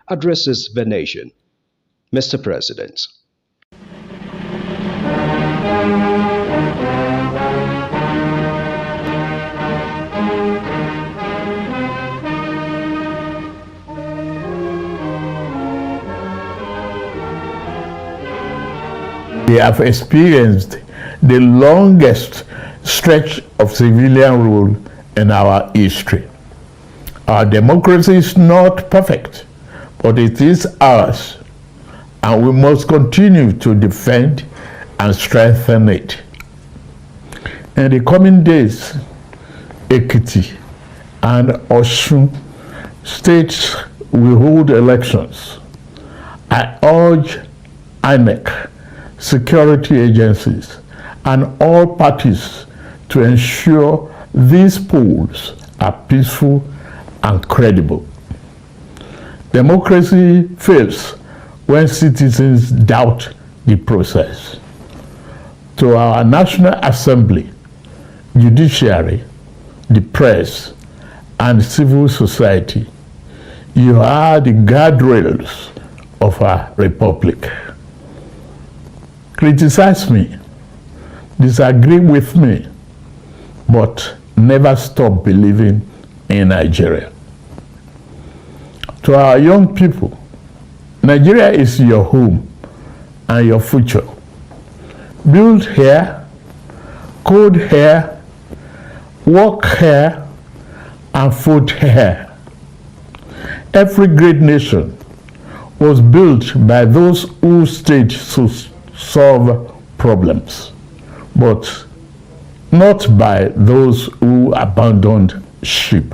addresses the nation. Mr. President. We have experienced the longest stretch of civilian rule in our history. Our democracy is not perfect, but it is ours, and we must continue to defend and strengthen it. In the coming days, Ekiti and Osun states will hold elections. I urge INEC, security agencies, and all parties to ensure these polls are peaceful and credible. Democracy fails when citizens doubt the process. To our National Assembly, judiciary, the press, and civil society, you are the guardrails of our republic. Criticize me, disagree with me, but never stop believing in Nigeria. To our young people, Nigeria is your home and your future. Build here, code here, work here, and vote here. Every great nation was built by those who stayed to solve problems, but not by those who abandoned ship.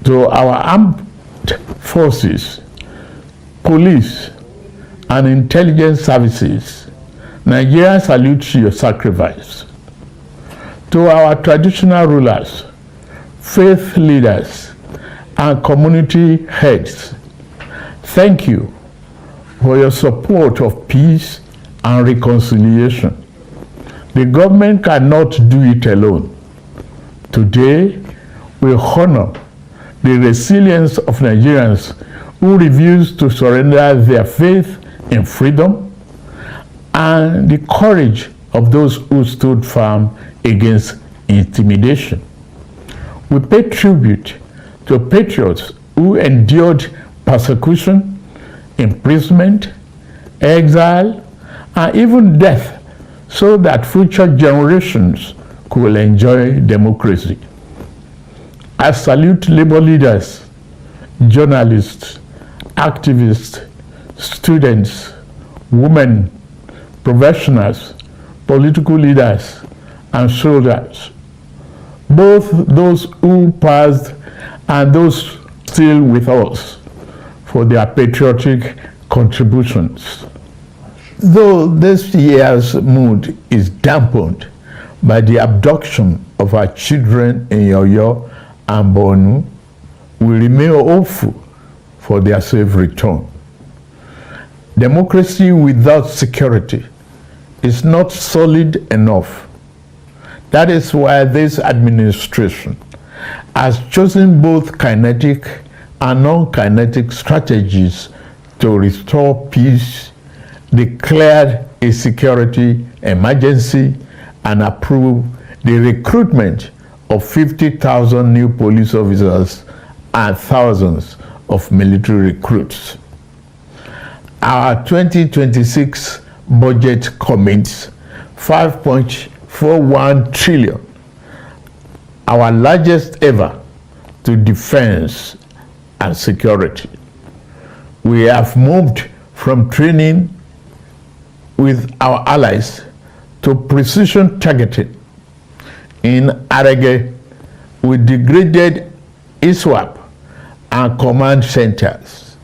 To our armed forces, police, and intelligence services, Nigeria salutes your sacrifice. To our traditional rulers, faith leaders, and community heads, thank you for your support of peace and reconciliation. The government cannot do it alone. Today, we honor the resilience of Nigerians who refuse to surrender their faith in freedom and the courage of those who stood firm against intimidation. We pay tribute to patriots who endured persecution, imprisonment, exile, and even death so that future generations could enjoy democracy. I salute labor leaders, journalists, activists, students, women, professionals, political leaders, and soldiers, both those who passed and those still with us, for their patriotic contributions. Though this year's mood is dampened by the abduction of our children in Oyo and Borno, we remain hopeful for their safe return. Democracy without security is not solid enough. That is why this administration has chosen both kinetic and non-kinetic strategies to restore peace, declared a security emergency, and approved the recruitment of 50,000 new police officers and thousands of military recruits. Our 2026 budget commits 5.41 trillion, our largest ever, to defense and security. We have moved from training with our allies to precision targeting. In Arege, we degraded ISWAP and command centers.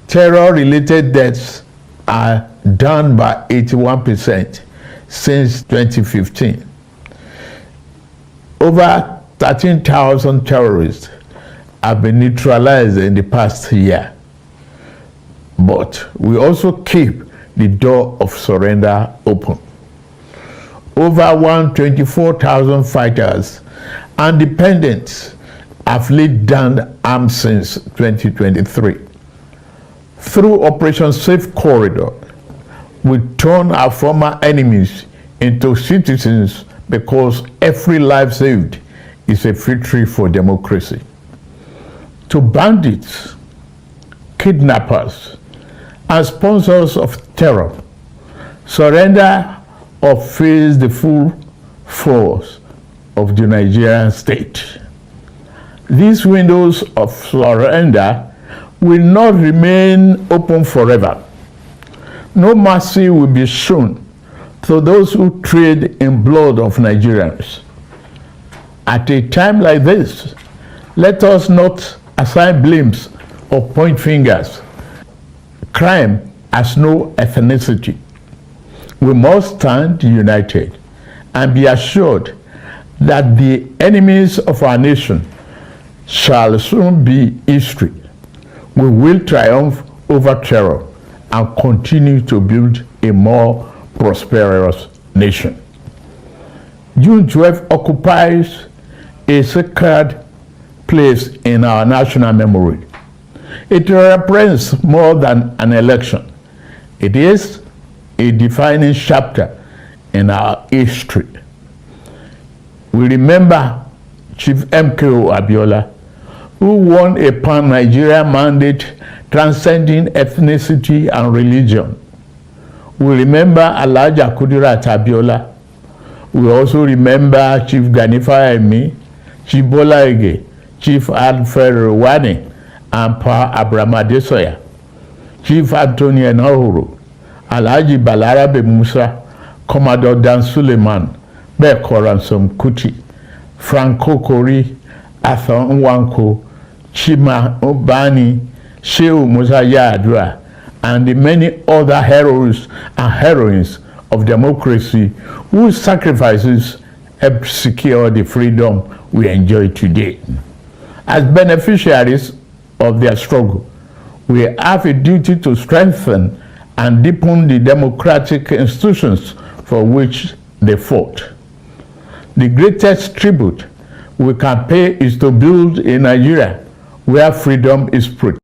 Terror-related deaths are down by 81% since 2015. Over 13,000 terrorists have been neutralized in the past year. But we also keep the door of surrender open. Over 124,000 fighters and dependents have laid down arms since 2023. Through Operation Safe Corridor, we turn our former enemies into citizens because every life saved is a victory for democracy. To bandits, kidnappers, and sponsors of terror, surrender or face the full force of the Nigerian state. These windows of surrender will not remain open forever. No mercy will be shown to those who trade in blood of Nigerians. At a time like this, let us not assign blames or point fingers. Crime has no ethnicity. We must stand united and be assured that the enemies of our nation shall soon be history. We will triumph over terror and continue to build a more prosperous nation. June 12 occupies a sacred place in our national memory. It represents more than an election. It is a defining chapter in our history. We remember Chief MKO Abiola, who won a pan-Nigerian mandate transcending ethnicity and religion. We remember Alhaja Kudirat Abiola. We also remember Chief Gani Fayemi, Chief Bola Ige, Chief Alfred Rwani, and Pa Abraham Adesoya, Chief Anthony Enahoro, Alhaji Balarabe Musa, Commodore Dan Suleiman, Beko Ransom Kuti, Franco Kori, Arthur Nwanko, Chima Obani, Shehu Musa Yar'Adua, and the many other heroes and heroines of democracy whose sacrifices helped secure the freedom we enjoy today. As beneficiaries of their struggle, we have a duty to strengthen and deepen the democratic institutions for which they fought. The greatest tribute we can pay is to build a Nigeria where freedom is protected.